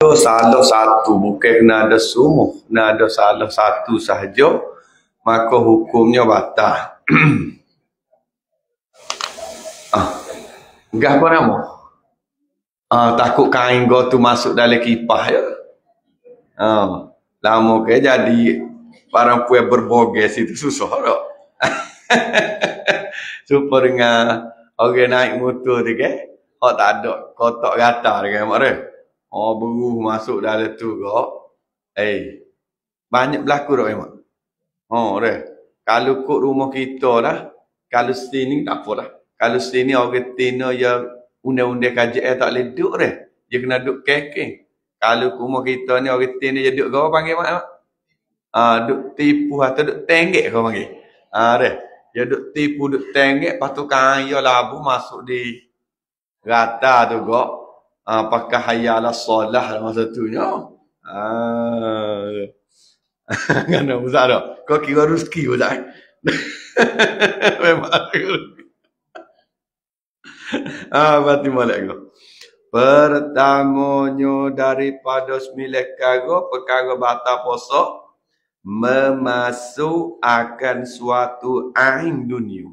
salah satu, bukan kena ada semua, kena ada salah satu sahaja, maka hukumnya batal. Gah apa nama? Takut kain kau tu masuk dalam kipas ya. Lama ke jadi barang puan berboges itu susah tak? Supaya dengan orang naik motor tu ke, hak tak ada kotak gatal kan mak dia. Beruh masuk dalam tu kok. Banyak berlaku tak mak? Dia. Kalau kok rumah kita lah, kalau sini tak apa lah. Kalau sini orang tina yang undang-undang KJL tak boleh duduk dia. Dia kena duduk kekeng. Kalau rumah kita ni orang tina dia duduk kau panggil mak? Duduk tipu atau duduk tenggek kau panggil. Dia. Dia duduk tipu, duduk tenggek, lepas tu kaya labu masuk di rata tu kok. Pakai hayalah solah masa tu nya. Kan besar tak? Kau kira rezeki besar. Memang berarti molek kau. Pertamanya daripada 9 perkara batal puasa memasuk akan suatu ain dunia,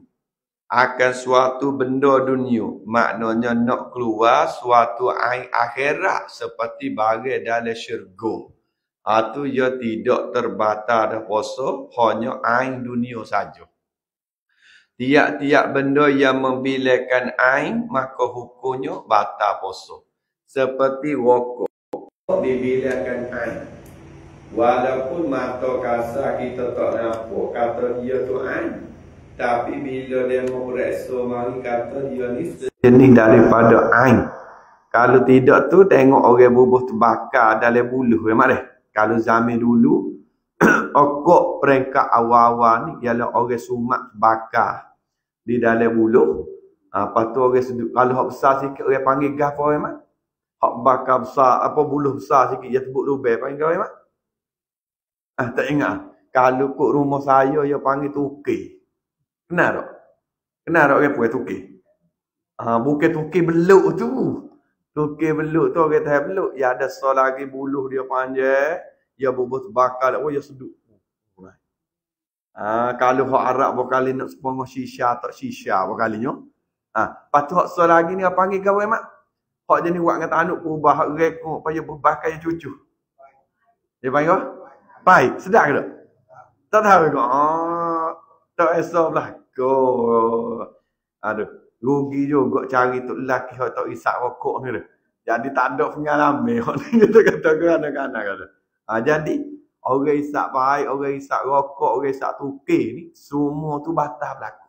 akan suatu benda dunia, maknanya nak keluar suatu ain akhirat seperti bagai dalam syurga. Itu ia tidak terbatal dah puasa, hanya ain dunia saja. Tiap-tiap benda yang membilakan ain, maka hukumnya batal puasa. Seperti rokok dibilakan ain. Walaupun mata kasar kita tak nampak kata dia tu ain, tapi bila dia memeriksa mari kata dia ni jenis daripada ain. Kalau tidak tu tengok orang bubuh terbakar dalam buluh memang deh. Kalau zaman dulu okok peringkat awal-awal ni ialah orang sumak bakar di dalam buluh. Lepas tu orang sedut. Kalau hak besar sikit orang panggil gas apa memang? Hak bakar besar, apa buluh besar sikit dia tebuk lubang panggil apa memang? Tak ingat. Kalau kok rumah saya dia panggil tukir. Kenal tak? Kenal tak orang puan tukir? Bukan tukir beluk tu. Tukir beluk tu orang tahan beluk. Ya ada so lagi buluh dia panjang. Dia bubuh terbakar. Dia sedut. Kalau hak Arab berkali nak sepengah shisha tak shisha berkalinya. Lepas tu hak so lagi ni dia panggil kawan mak. Hak jenis buat dengan tanuk ubah hak rekod supaya berbakar yang cucu. Dia panggil apa? Baik, sedap ke tak? Tak tahu ke? Tak esok belakang. Aduh, rugi juga cari tu lelaki yang tak isap rokok ni. Jadi tak ada pengalaman. Kita kata ke anak-anak kata. Jadi, orang isap baik, orang isap rokok, orang isap tukir ni, semua tu batal berlaku.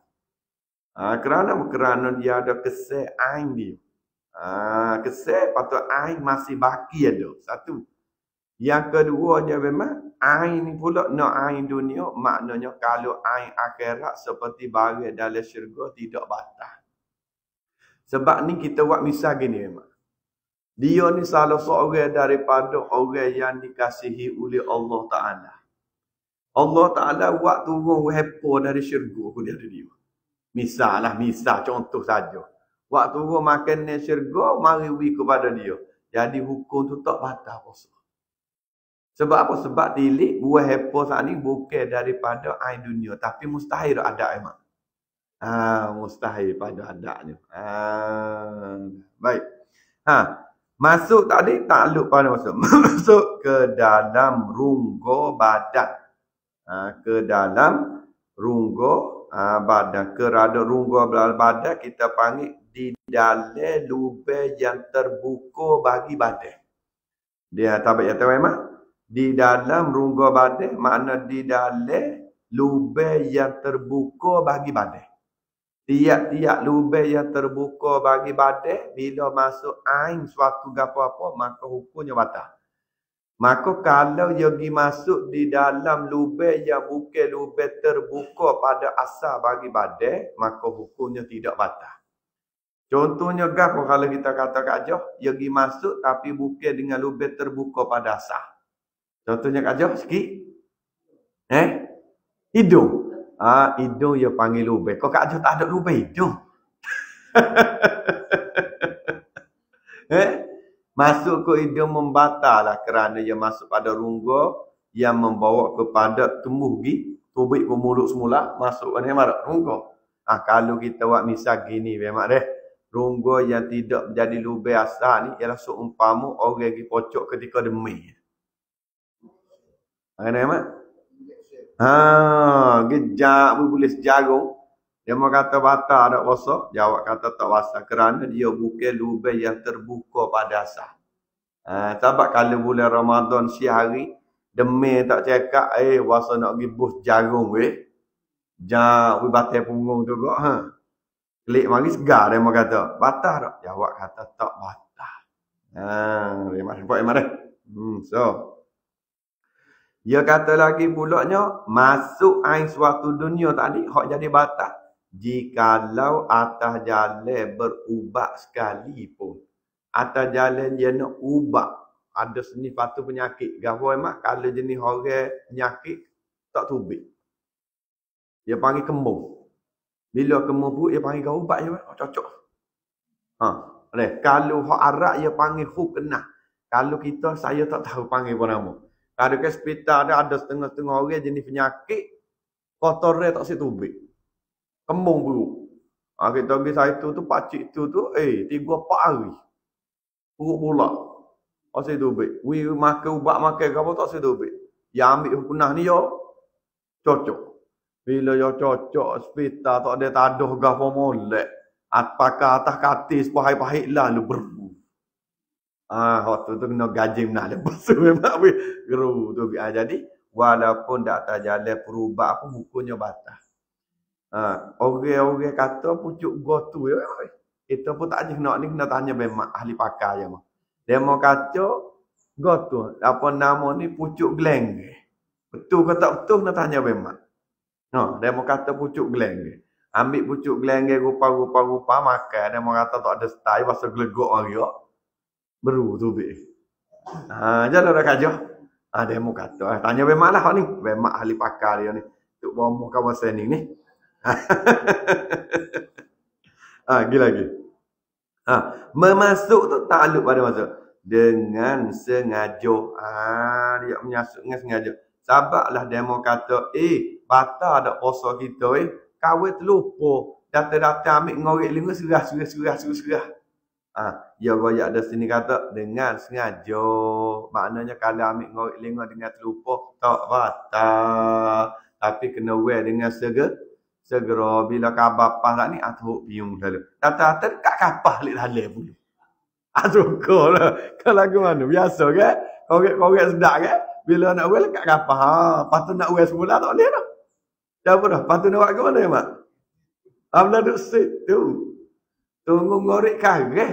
Kerana dia ada kesel ain dia. Kesel, patut ain masih baki ada. Satu. Yang keduanya memang ain ni pula nak ain dunia, maknanya kalau ain akhirat seperti barang dalam syurga tidak batal. Sebab ni kita buat misal gini memang. Dia ni salah seorang daripada orang yang dikasihi oleh Allah Ta'ala. Allah Ta'ala buat turun wepo dari syurga aku dia ada dia. Misal contoh saja. Waktu turun makan di syurga, mari kepada dia. Jadi hukum tu tak batal puasa. Sebab apa? Sebab tilik buah hepo saat ni bukan daripada air dunia. Tapi mustahil ada emak. Mustahil pada adanya. Baik. Masuk tadi takluk pada masuk. Masuk ke dalam rungga badan. Ke dalam rungga badan. Kerana rungga badan kita panggil di dalam lubang yang terbuka bagi badan. Dia tahu ya tahu emak? Di dalam rungga badan, makna di dalam lubang yang terbuka bagi badan. Tiap-tiap lubang yang terbuka bagi badan, bila masuk ain suatu apa-apa, maka hukumnya batal. Maka kalau dia pergi masuk di dalam lubang yang bukan lubang terbuka pada asal bagi badan, maka hukumnya tidak batal. Contohnya gapo kalau kita kata kajah, dia pergi masuk tapi bukan dengan lubang terbuka pada asal. Contohnya kajah sikit. Hidung. Hidung dia panggil lubang. Kau kajah tak ada lubang hidung. Masuk ke hidung membatallah kerana ia masuk pada rongga yang membawa kepada tumbuh gigi, tubik ke mulut semula, masuk ke mana? Rongga. Kalau kita buat misal gini, memang deh. Rongga yang tidak menjadi lubang asal ni ialah seumpama orang pergi pocok ketika demam. Kena mak? Gejak boleh sejagung. Dia mau kata batal tak puasa, jawab kata tak puasa kerana dia bukan lubang yang terbuka pada asal. Sebab kalau bulan Ramadan sehari demam tak cekak, puasa nak pergi bus jagung weh. Jak batal punggung tu kok. Klik mari segar dia mau kata, batal tak? Jawab kata tak batal. Nampak mana? So dia kata lagi pulaknya, masuk air suatu dunia tadi, hak jadi batal. Jikalau atas jalan berubat sekalipun. Atas jalan dia nak ubat. Ada seni patu penyakit. Gapo emak, kalau jenis orang penyakit, tak tubik. Dia panggil kembung. Bila kembung pun, dia panggil ubat je. Cocok. Kalau hak arak, dia panggil kenah. Kalau kita, saya tak tahu panggil apa nama. Kalau ke hospital ada setengah-setengah orang jenis penyakit, kotornya tak situbik. Kembung perut. Kita pergi satu tu, pakcik tu, 3-4 hari. Perut pula. Tak situbik. Makan ubat makan apa tak situbik. Yang ambil hukunah ni, ya, cocok. Bila ya cocok, hospital tak ada taduh gapa molek. Pakai atas katis, pahit-pahit lah, lu beru. Waktu tu kena gaji nak lepas tu memang geru tu. Jadi, walaupun tak atas jalan perubah pun hukumnya batal. Orang-orang kata pucuk gotu ya. Kita pun tak nak ni kena tanya memang ahli pakar je mah. Dia mau kata gotu apa nama ni pucuk geleng. Betul ke tak betul kena tanya memang. Dia mau kata pucuk geleng. Ambil pucuk geleng rupa-rupa makan, dia mau kata tak ada style pasal gelegok hari ya. Beru tu be. Jalan dah kajah. Dia mau kata tanya memang lah ni. Memang ahli pakar dia ni. Tuk bomo kawasan ni. Lagi. Memasuk tu takluk pada masuk dengan sengaja. Dia menyasuk dengan sengaja. Sebablah dia mau kata, batal tak puasa kita kawin terlupa. Data-data ambil ngorek lingga serah. Dia royak ada sini kata dengan sengaja. Maknanya kalau ambil ngorek lingga dengan terlupa tak batal. Tapi kena wear dengan segera bila khabar pas ni atuk piung selalu. Data-data dekat kapah lik dalam pun. Sukalah. Kalau lagu mana? Biasa kan? Korek-korek sedap kan? Bila nak wear dekat kapah. Lepas tu nak wear semula tak boleh dah. Dah apa dah? Lepas tu nak buat ke mana ya mak? Abla duduk situ. Tunggu ngorek kareh.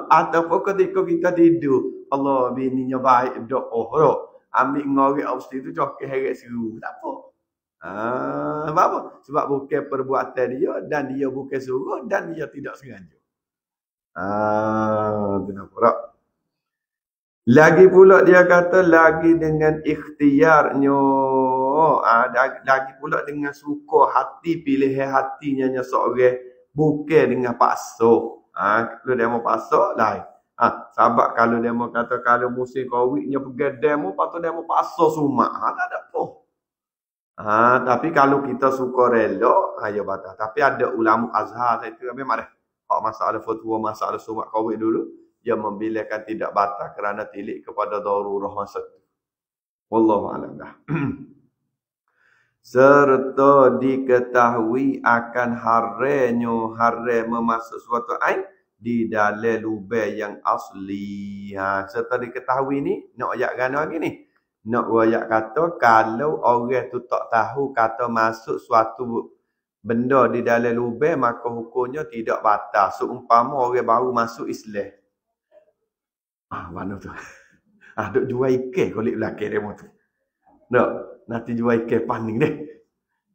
Ataupun ketika kita tidur. Allah bininya baik berdoa. Ambil ngorek opsi tu cokek heret seru. Tak apa. Sebab apa? Sebab bukan perbuatan dia dan dia bukan suruh dan dia tidak sengaja. Tu nampak tak? Lagi pula dia kata lagi dengan ikhtiarnya. Lagi pula dengan suka hati, pilihan hatinya seorang bukan dengan paksa. Kalau dia mau paksa lain. Sebab kalau dia mau kata kalau musim Covid-nya pergi demo, lepas tu dia mau paksa sumak. Tak ada apa. Tapi kalau kita suka rela, ya batal. Tapi ada ulama Azhar itu memang ada. Hak masalah fatwa masalah sumak Covid dulu, dia membilihkan tidak batal kerana tilik kepada darurah masa itu. Wallahu a'lam dah. Serta diketahui akan haram memasuk suatu air di dalam lubang yang asli. Serta diketahui ni, nak ayat gana lagi ni. Nak ayat kata kalau orang tu tak tahu kata masuk suatu benda di dalam lubang maka hukumnya tidak batal. Seumpama orang baru masuk Islam. Mana tu? Duk jual ikan kolik belakang dia tu. Tak, nanti jual ikan paning deh.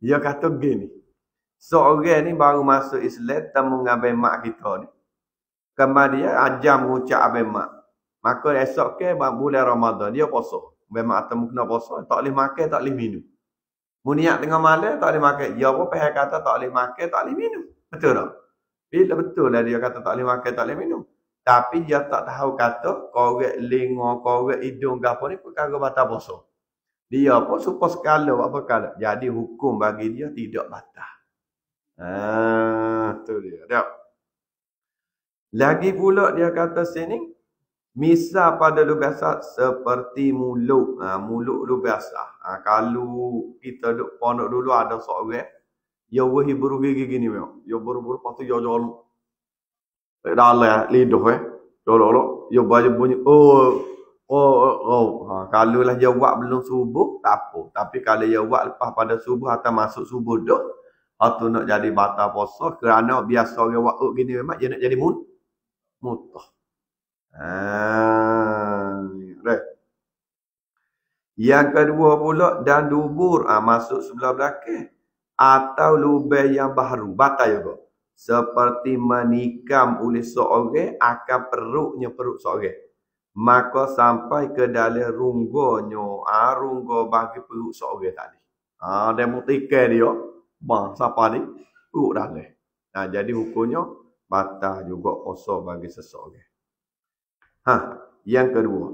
Dia kata gini. Seorang ni baru masuk Islam temu dengan mak kita ni. Kemudian ajar mengucap abang mak. Maka esok ke bulan Ramadan dia puasa. Abang mak temu kena puasa, tak boleh makan, tak boleh minum. Muniat tengah malam tak boleh makan. Dia pun pihak kata tak boleh makan, tak boleh minum. Betul tak? Bila betul lah dia kata tak boleh makan, tak boleh minum. Tapi dia tak tahu kata korek lenga, korek hidung ke apa ni perkara batal puasa. Dia pun supaya skala buat perkara. Jadi hukum bagi dia tidak batal. Tu dia. Tengok. Lagi pula dia kata sini, misal pada lu biasa seperti mulut. Mulut lu biasa. Kalau kita duduk pondok dulu ada seorang, dia wahi buru gigi gini memang. Dia buru-buru lepas tu dia jalan. Dalam lidah Jolok-jolok. Dia baju bunyi. Kalau lah dia buat belum subuh, tak apa. Tapi kalau dia buat lepas pada subuh atau masuk subuh dah, atau nak jadi batal puasa kerana biasa orang buat gini memang dia nak jadi mutah. Yang kedua pula dan dubur masuk sebelah belakang atau lubang yang baru batal juga. Seperti menikam oleh seorang akan perutnya perut seorang. Maka sampai ke dalam runggonya, runggo bagi perut seorang tadi. Dia mutikai dia, siapa ni? Perut dalam. Jadi hukumnya batal juga puasa bagi seseorang. Yang kedua.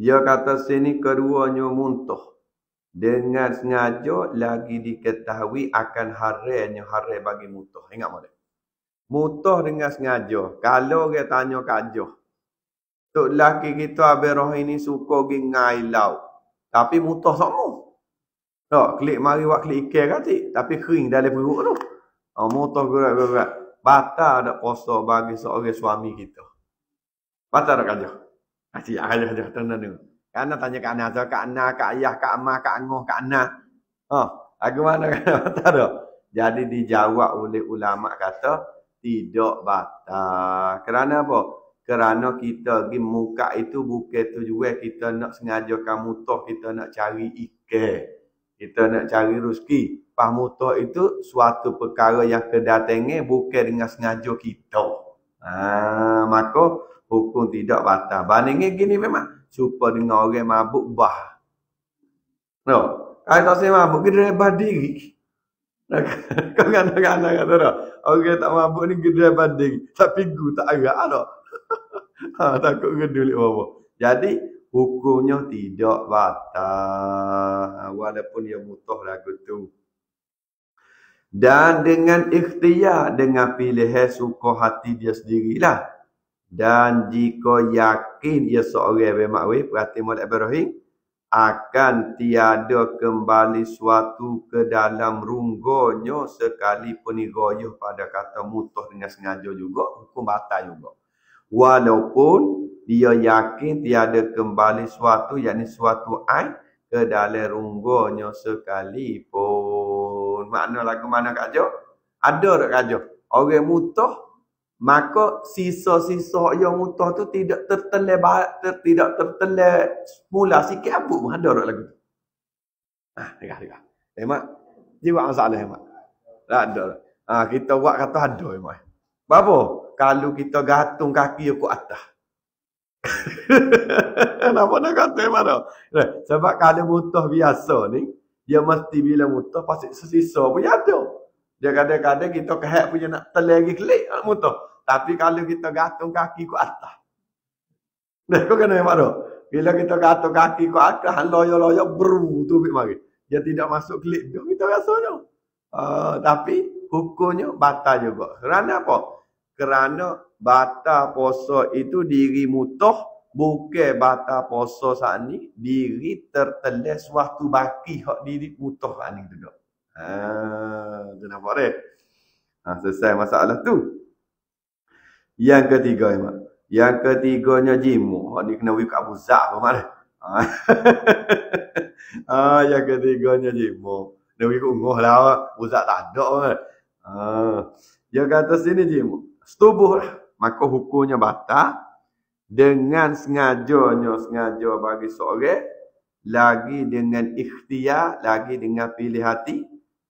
Dia kata sini keduanya muntah. Dengan sengaja lagi diketahui akan haram bagi muntah. Ingat boleh? Muntah dengan sengaja. Kalau orang tanya kajah. Tok laki kita Abang Rohim ni suka pergi ngailau. Tapi muntah sama. Tak, klik mari buat klik ikan kati. Tapi kering dalam perut tu. Muntah gerak-gerak. Batal tak puasa bagi seorang suami kita. Batal tak kajah? Kajah. Tenang. Karena tanya kat anak, kat anak, kat ayah, kat amah, kat angah, kat anak. Aku mana kan batal tak? Jadi dijawab oleh ulama kata tidak batal. Kerana apa? Kerana kita pergi muka itu bukan tujuan kita nak sengajakan mutah, kita nak cari ikan. Kita nak cari rezeki. Pas mutah itu suatu perkara yang kedatangan bukan dengan sengaja kita. Maka hukum tidak batal. Bandingnya gini memang. Supaya dengan orang mabuk bah. No. Kalau tak saya mabuk, kita rebah diri. Kau kata-kata kata tak? Orang tak mabuk ni kita rebah diri. Tapi gu tak agak tak? Takut gedulik apa. Jadi, hukumnya tidak batal. Walaupun dia mutah lagu tu. Dan dengan ikhtiar, dengan pilihan suka hati dia sendirilah. Dan jika yakin ia seorang bermakwi, berarti Maulid Ibrahim akan tiada kembali suatu ke dalam runggonya sekalipun digoyuh pada kata mutah dengan sengaja juga, hukum batal juga. Walaupun dia yakin tiada kembali suatu, yakni suatu ain ke dalam runggonya sekalipun. Makna lagu mana kajak? Ada tak kajak? Orang mutah, maka sisa-sisa yang mutah tu tidak tertelai mula sikit abuk pun ada lagu tu. Dengar. Emak, jiwa masalah emak. Tak ada. Kita buat kata ada emak. Apa? Kalau kita gantung kaki ke atas. Kenapa nak kata emak tu? Sebab kalau mutah biasa ni, dia mesti bila mutah pasti sisa punya ada. Dia kadang-kadang kita kehak punya nak telagi klik mutah. Tapi kalau kita gantung kaki ke atas. Kau kena emak tu. Bila kita gantung kaki ke atas, loyo-loyo tu mari. Dia tidak masuk klik tu, kita rasanya. Tapi hukumnya batal juga. Kerana apa? Kerana batal puasa itu diri mutah, bukan batal puasa saat ni, diri terteles waktu baki hak diri mutah saat ni duduk. Tu nampak dia. Selesai masalah tu. Yang ketiga, emak. Yang ketiganya jimu. Ni kena wik Abu Zak apa mana? Yang ketiganya jimu. Dia wik unguh lah. Abu Zak tak ada kan. Dia kata sini jimu. Setubuh lah. Maka hukumnya batal. Dengan sengaja bagi seorang. Lagi dengan ikhtiar. Lagi dengan pilih hati.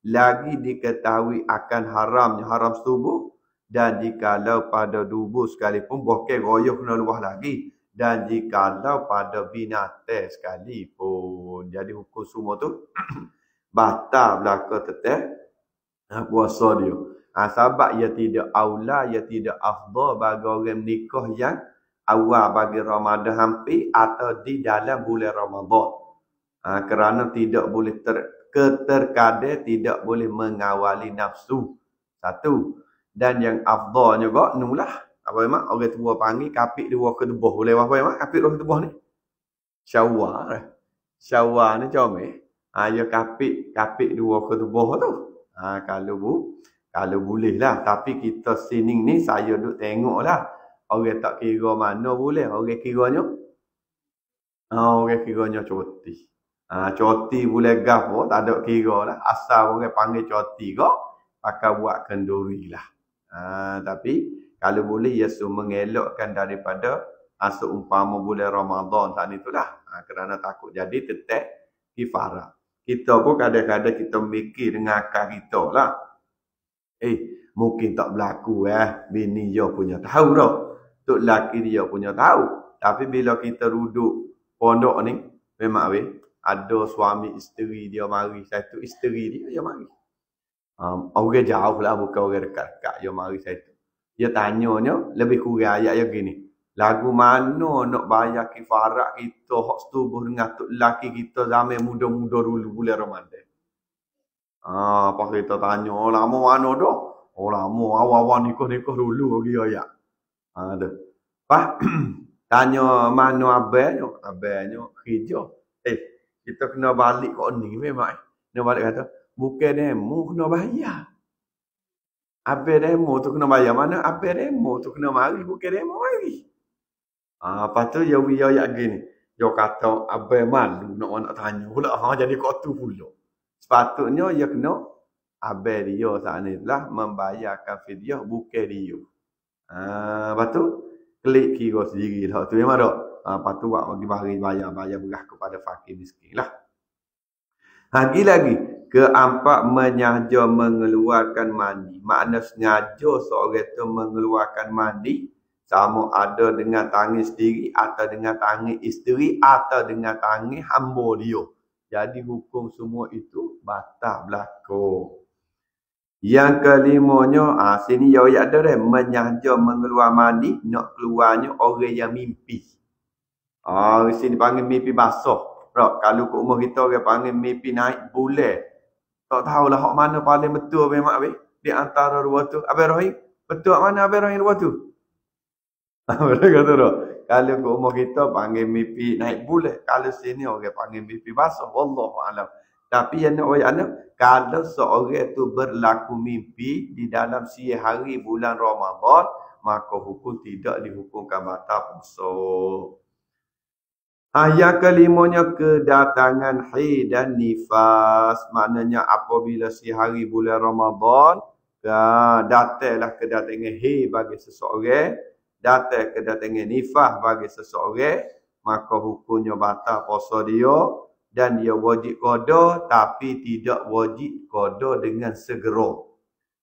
Lagi diketahui akan haramnya. Haram setubuh. Dan jikalau pada dubur sekalipun, bukan royuh kena luah lagi. Dan jikalau pada binatang sekalipun. Jadi hukum semua tu batal belaka tetap puasa dia. Sebab ia tidak aula, ia tidak afdal bagi orang menikah yang awal bagi Ramadan hampir atau di dalam bulan Ramadan. Kerana tidak boleh keterkadang tidak boleh mengawali nafsu. Satu. Dan yang afdal juga nulah. Apa memang orang tua panggil kapit dua ketubuh. Boleh apa memang kapit dua ketubuh ni? Syawal. Syawal ni comel. Ya kapit dua ketubuh tu. Kalau boleh lah. Tapi kita sini ni saya duk tengok lah. Orang tak kira mana boleh. Orang kiranya cuti. Cuti boleh gaf pun tak ada kira lah. Asal orang panggil cuti kok, pakai buat kenduri lah. Tapi kalau boleh ia mengelakkan daripada seumpama bulan Ramadan saat itulah. Kerana takut jadi tetap kifarah. Kita pun kadang-kadang kita mikir dengan akal kita lah. Mungkin tak berlaku bini dia punya tahu dah. Tok laki dia punya tahu. Tapi bila kita duduk pondok ni, memang ada suami isteri dia mari. Satu isteri dia mari. Orang jauh lah, bukan orang dekat-dekat dia mari satu. Dia tanyanya lebih kurang ayat yang gini. Lagu mana nak bayar kifarat kita hak setubuh dengan tok laki kita zaman muda-muda dulu bulan Ramadan. Apa kita tanya, lama mana dah? Lama awal-awal nikah dulu bagi ayat. Tu. Tanya mana abangnya kerja. Kita kena balik kau ni memang. Kena balik kata, bukan demo kena bayar. Abang demo tu kena bayar mana? Abang demo tu kena mari, bukan demo mari. Lepas tu dia ayat gini. Dia kata abang malu nak tanya pula. Jadi kau tu pula. Sepatutnya dia kena abang dia saat ni lah membayarkan fidyah bukan dia. Lepas tu klik kira sendiri lah. Tu memang tak. Lepas tu buat bagi bayar beras kepada fakir miskin lah. Lagi. Keempat menyahaja mengeluarkan mandi. Makna sengaja seorang tu mengeluarkan mandi. Sama ada dengan tangan sendiri atau dengan tangan isteri atau dengan tangan hamba dia. Jadi hukum semua itu batal berlaku. Yang kelimanya, sini jauh ada dah. Menyahaja mengeluar mandi, nak keluarnya orang yang mimpi. Sini panggil mimpi basah. Kalau ke umur kita orang panggil mimpi naik bulan. Tak tahulah hak mana paling betul memang di antara dua tu. Abang Rahim, betul mana Abang Rahim dua tu? Betul kata tak? Kalau ke umur kita panggil mimpi naik bulan. Kalau sini orang panggil mimpi basah. Wallahualam. Tapi yang nak kalau seorang tu berlaku mimpi di dalam siang hari bulan Ramadan, maka hukum tidak dihukumkan batal puasa. Yang kelimanya kedatangan haid dan nifas. Maknanya apabila siang hari bulan Ramadan, datanglah kedatangan haid bagi seseorang, datang kedatangan nifas bagi seseorang, maka hukumnya batal puasa dia. Dan dia wajib qada tapi tidak wajib qada dengan segera.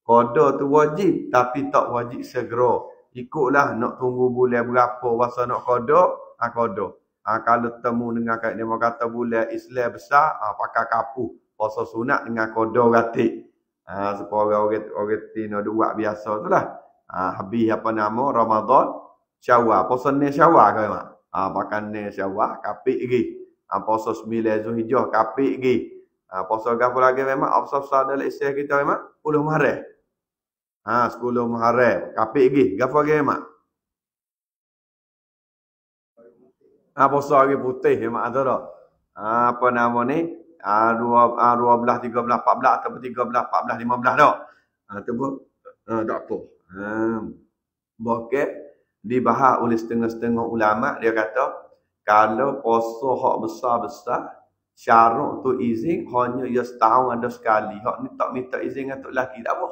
Qada tu wajib tapi tak wajib segera. Ikutlah nak tunggu bulan berapa masa nak qada, qada. Kalau temu dengan dia mau kata bulan Islam besar, pakai kapuh. Puasa sunat dengan qada ratik. Supaya orang Tino buat biasa tu lah. Habis apa nama Ramadan, Syawal. Puasa ni Syawal ke memang? Pakai ni Syawal, kapit lagi. Puasa 9 Zulhijjah kapit lagi. Puasa gapo lagi memang absah dalam Islam kita memang 10 Muharram. 10 Muharram kapit lagi. Gapo lagi memang? Puasa hari putih memang ada tak? Apa nama ni? 12, 13, 14 atau 13, 14, 15 tak? Tu pun tak apa. Bahkan dibahas oleh setengah-setengah ulama, dia kata kalau puasa hak besar-besar, syarat tu izin hanya ia setahun ada sekali. Hak ni tak minta izin dengan tok laki tak apa.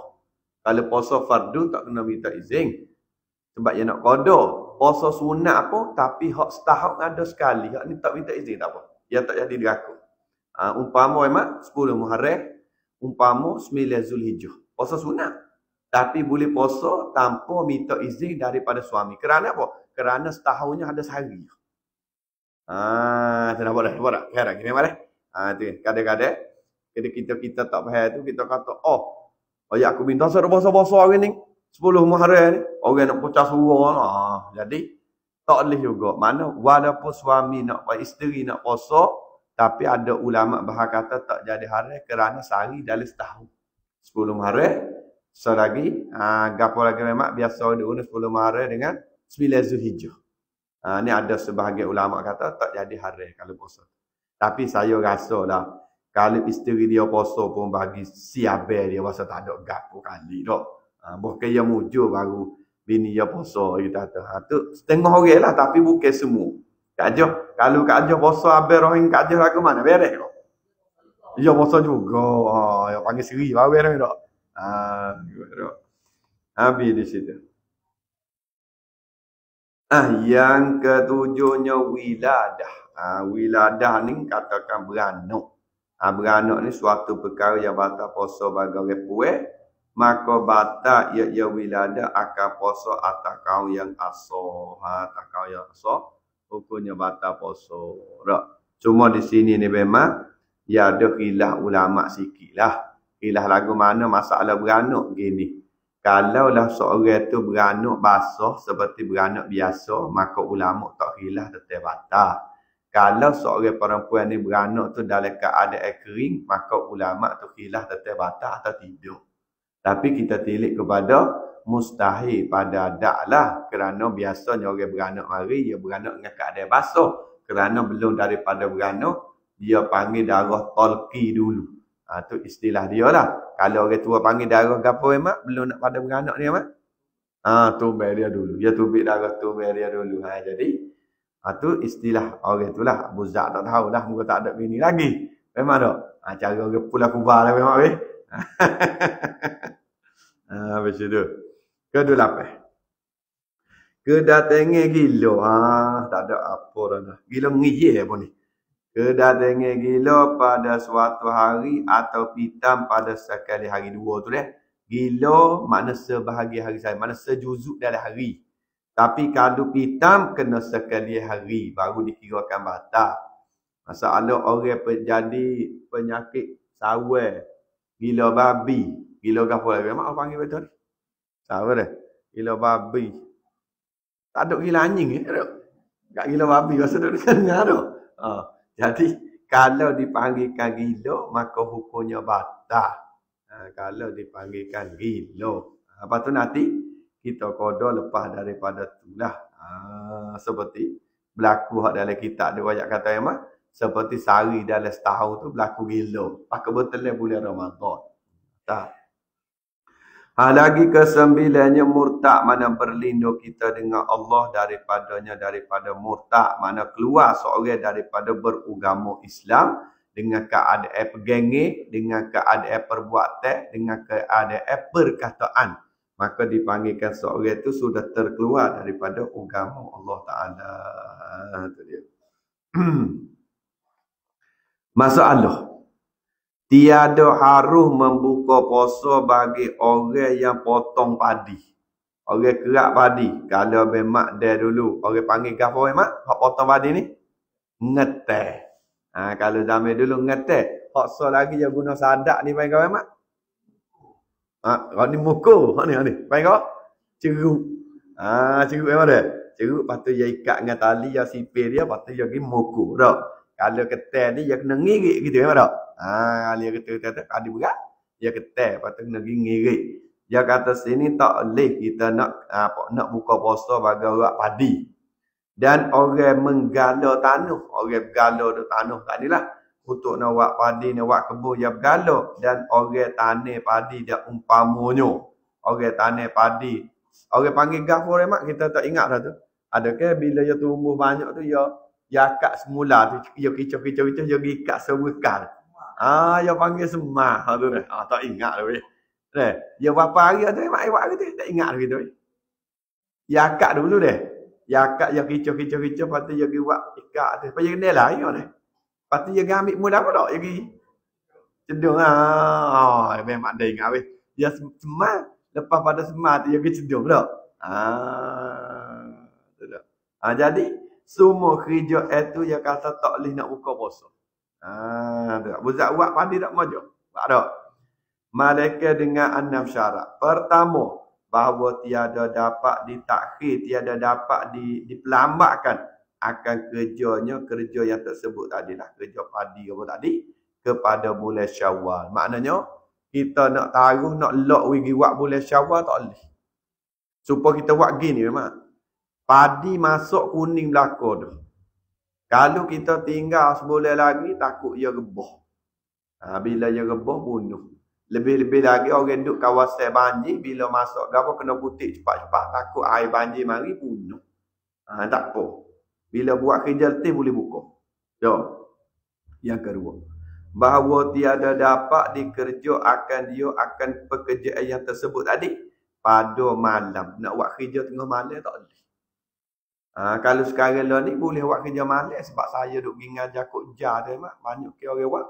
Kalau puasa fardu tak kena minta izin. Sebab dia nak qada. Puasa sunat apa tapi hak setahun ada sekali. Hak ni tak minta izin tak apa. Dia tak jadi diraku. Umpama memang 10 Muharram, umpama 9 Zulhijjah. Puasa sunat. Tapi boleh puasa tanpa minta izin daripada suami. Kerana apa? Kerana setahunnya ada sehari. Nampak dah? Sekarang gini mana? Tu kadang-kadang kita tak faham tu kita kata Ya aku minta suruh bosa-bosa hari ni. 10 Muharram ni. Orang nak pecah suara lah. Jadi, tak boleh juga. Mana walaupun suami nak, isteri nak puasa, tapi ada ulama bahas kata tak jadi haram kerana sehari dalam setahun. 10 Muharram. So lagi, gapo lagi memang biasa diurus 10 Muharram dengan 9 Zulhijjah. Ni ada sebahagian ulama kata tak jadi haram kalau puasa. Tapi saya rasa lah, kalau isteri dia puasa pun bagi siabe dia rasa tak ada gapo kali dah. Bukan yang mujur baru bini dia puasa kita kata. Tu setengah orang lah tapi bukan semua. Kak Jah, kalau Kak Jah puasa abang rohing Kak Jah lagu mana beres kau? Dia puasa juga. Ya panggil seri baru beres dak. Habis di situ. Yang ketujuhnya wiladah. Wiladah ni katakan beranak. Beranak ni suatu perkara yang batal puasa bagi orang puas, maka batal ia wiladah akan puasa atas kau yang asal. Atas kau yang asal, hukumnya batal puasa. Cuma di sini ni memang ya ada khilaf ulama sikit lah. Khilaf lagu mana masalah beranak gini. Kalaulah seorang tu beranak basah seperti beranak biasa, maka ulama tak khilaf tetap batal. Kalau seorang perempuan ni beranak tu dalam keadaan kering, maka ulama tu khilaf tetap batal atau tidak. Tapi kita tilik kepada mustahil pada dak lah. Kerana biasanya orang beranak mari, dia beranak dengan keadaan basah. Kerana belum daripada beranak, dia panggil darah talqi dulu. Tu istilah dia lah. Kalau orang tua panggil darah gapo emak, belum nak pada beranak ni emak. Tumbal dia dulu. Dia tubik darah tumbal dia dulu. Jadi tu istilah orang tu lah. Abu Zak tak tahu lah. Muka tak ada bini lagi. Memang tak? Cara orang pula kubah lah memang. Habis itu. Ke-8. Kedatangan gila. Tak ada apa dah. Gila ngiyih apa ni? Kedatangan gila pada suatu hari atau pitam pada sekali hari dua tu deh. Gila makna sebahagian hari saya. Makna sejuzuk dalam hari. Tapi kalau pitam kena sekali hari baru dikirakan batal. Masalah orang jadi penyakit sawal, gila babi, gila gapo lagi? Mak panggil betul. Sawal dah. Gila babi. Tak ada gila anjing tak gila babi rasa duk dengar tu. Jadi kalau dipanggilkan gila maka hukumnya batal. Kalau dipanggilkan gila. Apa tu nanti kita kodoh lepas daripada tu lah. Seperti berlaku hak dalam kitab dia banyak kata yang seperti sehari dalam setahun tu berlaku gila. Pakai betul bulan Ramadan. Tak. Lagi ke-9-nya murtad, mana berlindung kita dengan Allah daripada murtad, mana keluar seorang daripada beragama Islam dengan keadaan pegangi, dengan keadaan perbuatan, dengan keadaan perkataan. Maka dipanggilkan seorang itu sudah terkeluar daripada agama Allah Ta'ala. Itu dia. Masalah. Tiada harus membuka puasa bagi orang yang potong padi. Orang kerak padi. Kalau memang dia dulu. Orang panggil gapo memang? Hak potong padi ni? Ngeteh. Kalau zaman dulu ngeteh. Hak so lagi dia guna sadak ni panggil memang? Kau ni mukul. Hak ni. Panggil kau? Ceruk. Ceruk memang dia? Ceruk. Lepas tu dia ikat dengan tali. Dia sipir dia. Lepas tu dia pergi mukul. Kalau keteh ni dia kena ngirik gitu memang tak? Dia kata ada berat, dia kata patut kena ngirik. Dia kata sini tak boleh kita nak buka puasa bagi orang padi. Dan orang menggala tanah, orang bergala di tanah tadilah untuk nak buat padi, nak buat kebun dia bergala. Dan orang tanah padi dia umpamanya. Orang tanah padi, orang panggil gafur mak kita tak ingat dah tu. Adakah bila dia tumbuh banyak tu dia akak semula tu dia kicau-kicau dia ikat sebekal. Dia panggil semah tu dah. Tak ingat dah weh. Dia berapa hari tu mak buat gitu tak ingat gitu weh. Dia akak dulu deh. Dia akak dia kicau-kicau lepas tu dia pergi buat ikat tu. Lepas dia kena lah lepas tu dia ambil mula apa tak dia pergi cedung memang dia ingat weh. Dia semah lepas pada semah tu dia pergi cedung tak. Tu dah. Jadi semua kerja itu dia kata tak boleh nak buka puasa. Buzak buat padi tak maju. Tak ada. Malaikat dengan 6 syarat. Pertama, bahawa tiada dapat ditakhir, tiada dapat dipelambatkan akan kerja yang tersebut tadilah, kerja padi apa tadi, kepada bulan Syawal. Maknanya, kita nak taruh, nak lock wigi buat bulan Syawal tak boleh. Supaya kita buat gini memang. Padi masuk kuning belakang tu. Kalau kita tinggal sebulan lagi, takut ia rebah. Bila ia rebah, bunuh. Lebih-lebih lagi orang duduk kawasan banjir, bila masuk gapa kena putih cepat-cepat, takut air banjir mari bunuh. Tak apa. Bila buat kerja letih boleh buka. Yang kedua, bahawa tiada dapat dikerjakan dia akan pekerjaan yang tersebut tadi pada malam. Nak buat kerja tengah malam tak boleh. Kalau sekarang lah ni boleh buat kerja malam sebab saya duduk pergi ngajar kod jar tu mak. Banyak ke orang buat.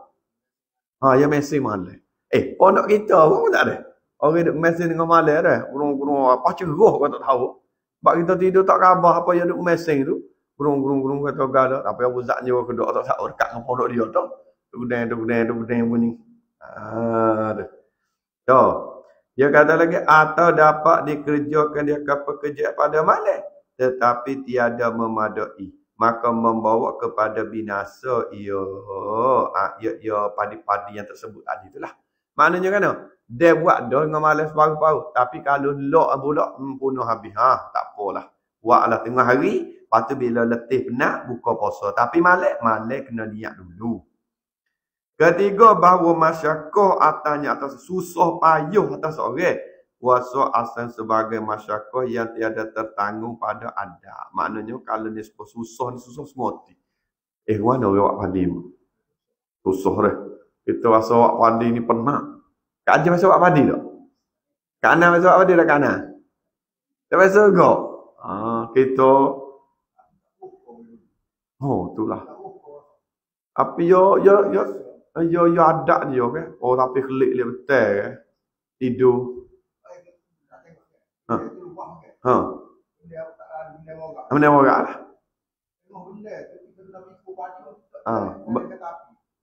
Ya mesin malam. Pondok kita pun tak ada. Orang duduk mesin tengah malam dah. Gurung-gurung apa cerah kau tak tahu. Sebab kita tidur tak khabar apa yang duduk mesin tu. Gurung-gurung kata gala. Apa yang buzak je kedok tak tahu dekat dengan pondok dia tu. Duduk bunyi. Dia kata lagi atau dapat dikerjakan dia ke pekerjaan pada malam tetapi tiada memadai, maka membawa kepada binasa ia padi-padi yang tersebut tadi itulah. Maknanya kan dia buat dah dengan malam separuh-paruh, tapi kalau lock pula bunuh habis. Tak apalah. Buatlah tengah hari, lepas tu bila letih penat buka puasa, tapi malam kena niat dulu. Ketiga, bahawa masyarakat atas susah payuh atas orang. Kuasa asal sebagai masyarakat yang tiada tertanggung pada adab. Maknanya kalau ni susah semua hati. Mana orang buat padi? Susah dah. Kita rasa buat padi ni penat. Kak Haji masa buat padi tak? Kak Ana masa buat padi tak Kak Ana? Tak masa kau? Kita. Itulah. Tapi yo adat dia kan. Tapi kelik dia betul kan. Tidur. Mana orang lah.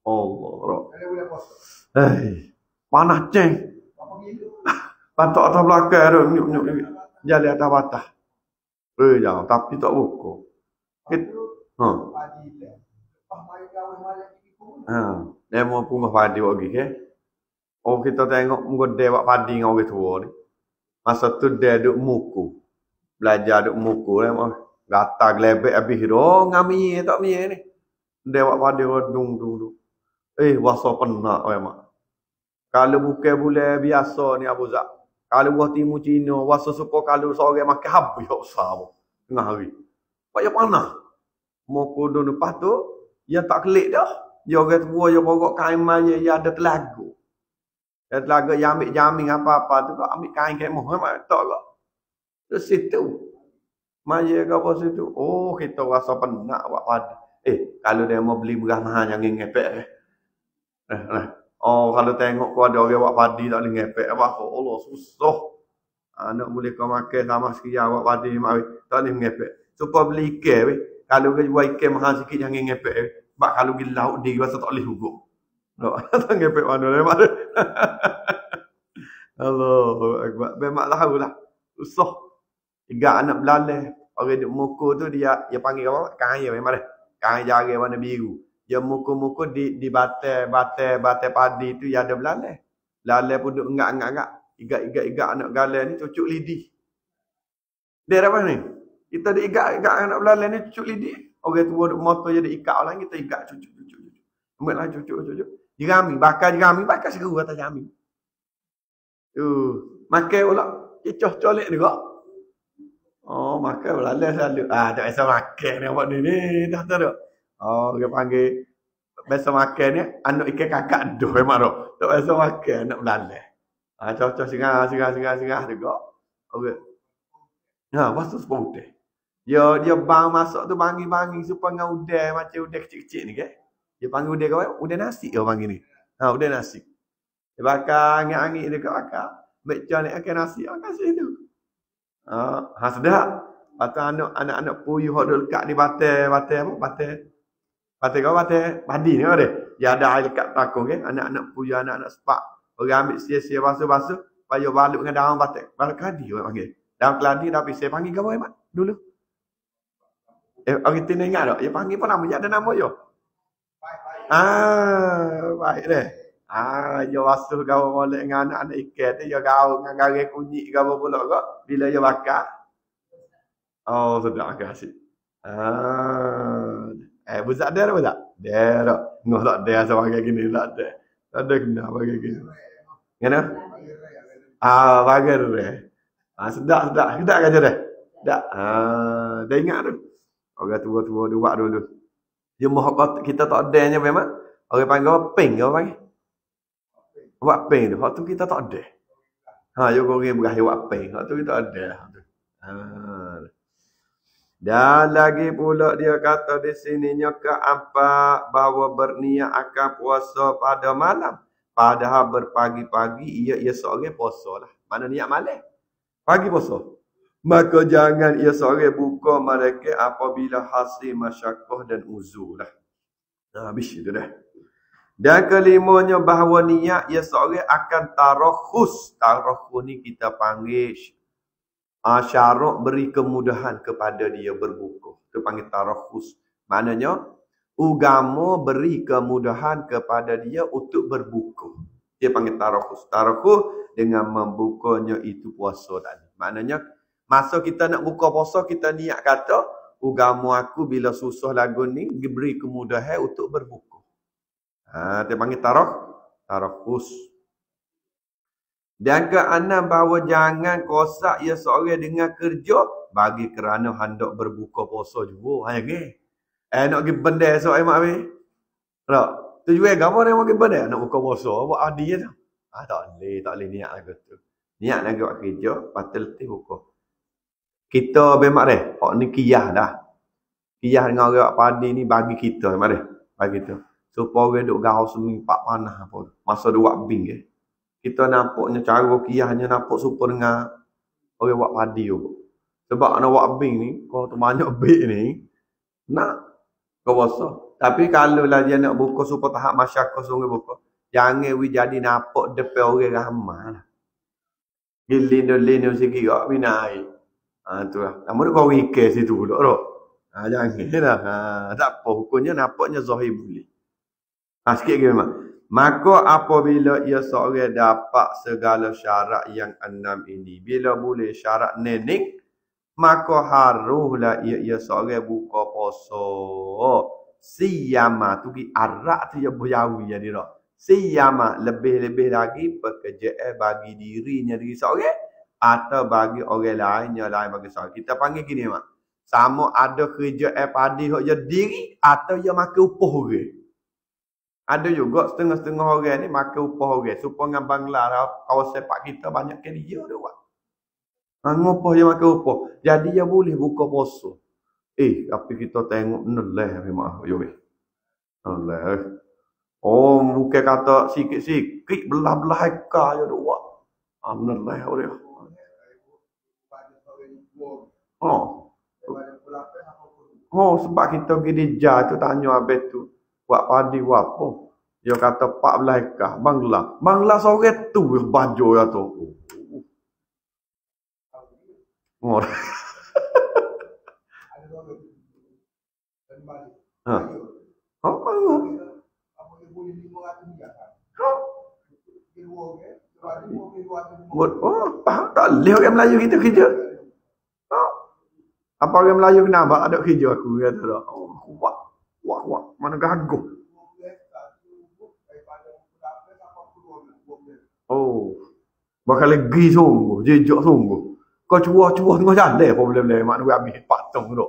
Allah. Panas ceng. Patok atas belakang tu. Nyuk. Jalan atas batas. Jauh. Tapi tak buka. Dia mau punggah padi lagi ke? Kita tengok muka dia buat padi dengan orang tua ni. Masa tu dia duduk muku. Belajar duduk muku. Gata gelebek habis tu. Ngami tak mi ni. Dia buat padi dung. Wasa penat memang. Kalau bukan bulan biasa ni Abu Zak. Kalau buah timu Cina. Wasa suka kalau seorang makan habis. Tengah hari. Payah panah. Muku tu lepas tu. Dia tak kelik dah. Dia orang tua. Dia borok kain maya. Dia ada telaga. Dia telaga yang ambil jamin apa-apa tu. Kau ambil kain kemoh. Memang tak kau. Terus situ. Maya ke apa situ. Kita rasa penat buat padi. Kalau dia mau beli beras mahal jangan ngepek. Kalau tengok kau ada orang buat padi tak boleh ngepek. Allah susah. Nak boleh kau makan sama sekian buat padi. Tak boleh ngepek. Supaya beli ikan. Kalau kau buat ikan mahal sikit jangan ngepek. Sebab kalau pergi laut dia rasa tak boleh hukum. Tak ngepek mana. Allah. Memang tahu lah. Susah. 3 anak belalai. Orang duduk muka tu dia panggil apa? Kain memang dah. Kain jari warna biru. Dia muka-muka di batai padi tu yang ada belalai. Belalai pun duduk enggak. Igat anak galai ni cucuk lidi. Dia apa ni? Kita ada igat anak belalai ni cucuk lidi. Orang tua duduk motor je dia ikat orang. Kita igat cucuk. Ambillah cucuk. Jerami. Bakar seru atas jerami. Makan pula. Kecoh colek juga. Makan belalai selalu. Tak biasa makan ni. Awak ni. Dah tahu tak? Dia panggil. Biasa makan ni. Anak ikan kakak dah memang tak. Tak biasa makan anak belalai. Cocok singah juga. Okay. Lepas tu sepuluh udeh. Dia bang masuk tu bangi-bangi supaya dengan udeh macam udeh kecil-kecil ni ke. Dia panggil udeh kau. Udeh nasi dia panggil ni. Udeh nasi. Dia bakar angin-angin dia kat bakar. Macam ni akan nasi. Kasih tu. Sedap. Lepas tu anak-anak puyuh yang dekat di batai padi ni ada. Dia ada air dekat takung ke. Anak-anak puyuh, anak-anak sepak. Orang ambil sia-sia basuh-basuh, payah balut dengan daun batik. Balut keladi orang panggil. Daun keladi tapi saya panggil ke apa Mat? Dulu. Orang Tina ingat tak? Dia panggil apa nama? Dia ada nama je. Baik deh. Dia basuh kau molek dengan anak-anak ikan tu, dia kau dengan garis kunyit kau pula kok. Bila dia bakar. Oh, sedap kasih. Buzak dia tak? Dia tak. Ngoh tak dia sebagai gini tak ada. Tak ada kena bagi gini. Kenapa? Bagai dia. Sedap kan je dah. Tak. Dah ingat tu. Orang tua-tua dia buat dulu. Dia mahu kita tak adanya memang. Orang panggil ping ke orang panggil? Buat ping tu. Waktu kita tak ada. Dia orang berakhir buat ping. Waktu kita ada. Dan lagi pula dia kata di sininya keempat bahawa berniat akan puasa pada malam. Padahal berpagi-pagi ia seorang puasa lah. Mana niat malam? Pagi puasa. Maka jangan ia seorang buka mereka apabila hasil masyakoh dan uzur lah. Habis itu dah. Dan kelimanya bahawa niat ia seorang akan tarakhus. Tarakhus ni kita panggil syarat beri kemudahan kepada dia berbuka. Itu panggil tarakhus. Maknanya, agama beri kemudahan kepada dia untuk berbuka. Dia panggil tarakhus. Tarakhus dengan membukanya itu puasa tadi. Maknanya, masa kita nak buka puasa, kita niat kata, agama aku bila susah lagu ni, beri kemudahan untuk berbuka. Dia panggil tarakhus. Dan keenam bahawa jangan kosak ia seorang dengan kerja bagi kerana hendak berbuka puasa juga. Nak pergi benda esok mak habis. Tak. Tujuan agama dia nak pergi benda nak buka puasa. Buat adi je tu. Tak boleh niat lagu tu. Niat lagi buat kerja, patut letih buka. Kita bemak deh, hak ni kiyah dah. Kiyah dengan orang padi ni bagi kita mak deh. Bagi tu. Supaya orang duk gaul semi pak panah apa. Masa dia buat bing ke. Kita nampaknya cara kiyahnya nampak super dengan orang buat padi juga. Sebab nak buat bing ni, kalau tu banyak bing ni, nak kau puasa. Tapi kalau lah dia nak buka super tahap masyarakat sungai buka, jangan jadi nampak depan orang ramai lah. Gilin sikit kau binai. Tu lah. Namun kau wikir situ dulu tak? Jangan lah. Tak apa, hukumnya nampaknya zahir boleh. Sikit lagi memang. Maka apabila ia seorang dapat segala syarat yang enam ini. Bila boleh syarat nenek, maka haruslah ia seorang buka puasa. Siyama tu ki arak tu ya berjawi jadi tak. Siyama lebih-lebih lagi pekerjaan bagi dirinya diri seorang atau bagi orang lainnya lain bagi seorang. Kita panggil gini mak. Sama ada kerjaan padi hok je diri atau ia makan upah orang. Ada juga setengah-setengah orang ni makan upah orang. Supaya dengan Bangla kawasan pak kita banyak ke dia tu buat. Ngupah dia makan upah. Jadi dia boleh buka puasa. Tapi kita tengok neleh memang yo weh. Neleh. Oh, bukan kata sikit-sikit belah-belah ekar je tu buat. Neleh dia. Sebab kita pergi di Jah tu tanya habis tu. Buat padi buat apa? Dia kata 14 ekar. Bangla sore tu baju ya tu. Tak boleh orang Melayu kita kerja. Apa orang Melayu kenapa ada kerja aku kata tak. Wah, mana gaguh. Bakal lagi sungguh, jejak sungguh. Kau cuah-cuah tengah jalan apa boleh-boleh mak nak habis patung tu.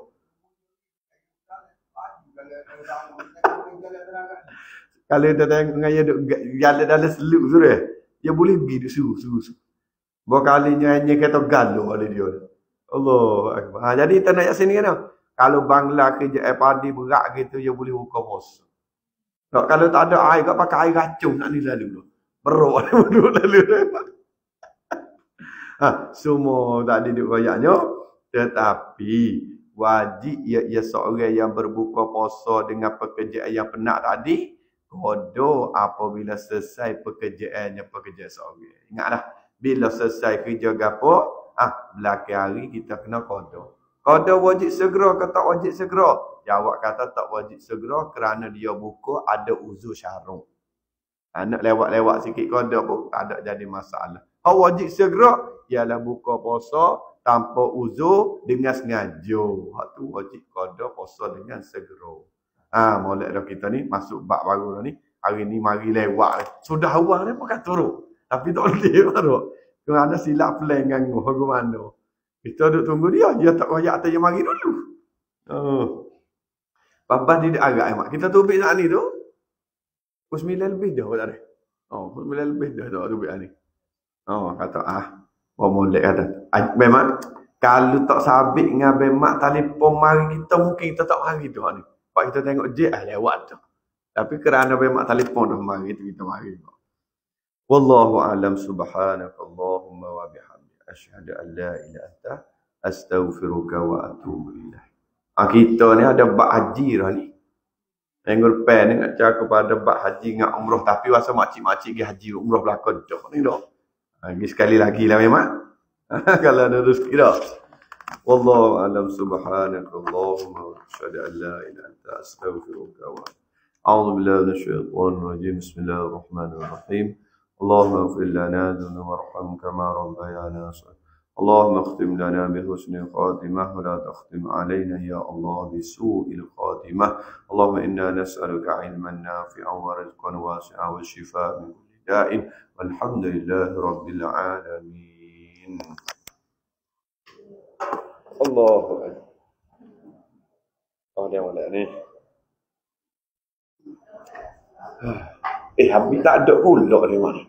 Kalau dia tengok dengan dia duk jalan dalam seluk tu dia boleh pergi duk suruh. Berkalinya hanya kata galuh oleh dia. Allah Akbar. Jadi kita nak sini kan. Kalau Bangla kerja padi berat gitu, dia boleh buka puasa. Kalau tak ada air, kau pakai air racun nak ni lalu. Beruk duduk lalu. Semua tak ada duduk koyaknya. Tetapi, wajib ia seorang yang berbuka puasa dengan pekerjaan yang penat tadi, Kodo apabila selesai pekerjaan seorang. Ingatlah, bila selesai kerja gapo, belakang hari kita kena kodo. Kodo wajib segera ke tak wajib segera? Jawab kata tak wajib segera kerana dia buka ada uzur syarak. Nak lewat-lewat sikit kodo pun tak ada jadi masalah. Wajib segera ialah buka puasa tanpa uzur dengan sengaja. Hak tu wajib qada puasa dengan segera. Molek dah kita ni masuk bab baru dah ni. Hari ni mari lewat. Sudah awal ni pakai turun. Tapi tak boleh baru. Kerana silap plan ganggu bagaimana. Kita duduk tunggu dia. Dia tak royak atas dia mari dulu. Babas dia agak emak. Kita tubik saat ni tu. Pukul 9 lebih dah tak ada. Pukul 9 lebih dah tak tubik ni. Kata molek kata. Memang kalau tak sabit dengan bemak telefon mari kita mungkin kita tak mari tu ni. Pak kita tengok je lewat tu. Tapi kerana bemak telefon dah mari tu kita mari. Wallahu a'lam, subhanakallahumma wa bihamdika asyhadu an la ilaha illa anta astaghfiruka wa atubu ilaik. Kita ni ada bab haji dah ni. Minggu depan ni nak cakap pada bab haji dengan umrah, tapi rasa makcik-makcik pergi haji umrah belakang dah ni dah. Lagi sekali lagi lah memang. Kalau ada rezeki dah. Wallahu a'lam, subhanakallahumma wa asyhadu an la ilaha illa anta astaghfiruka wa a'udzu billahi minasyaitonir rajim. Bismillahirrahmanirrahim. Allahumma ighfir lana dhunubana warhamna kama rabbayana shaghira. اللهم اختم لنا بحسن الخاتمة ولا تختم علينا يا الله بسوء الخاتمة. اللهم إنا نسألك علما نافعا ورزقا واسعا والشفاء من كل داء والحمد لله رب العالمين. الله أكبر. Dia mana ni? Habis tak ada pula dia mana?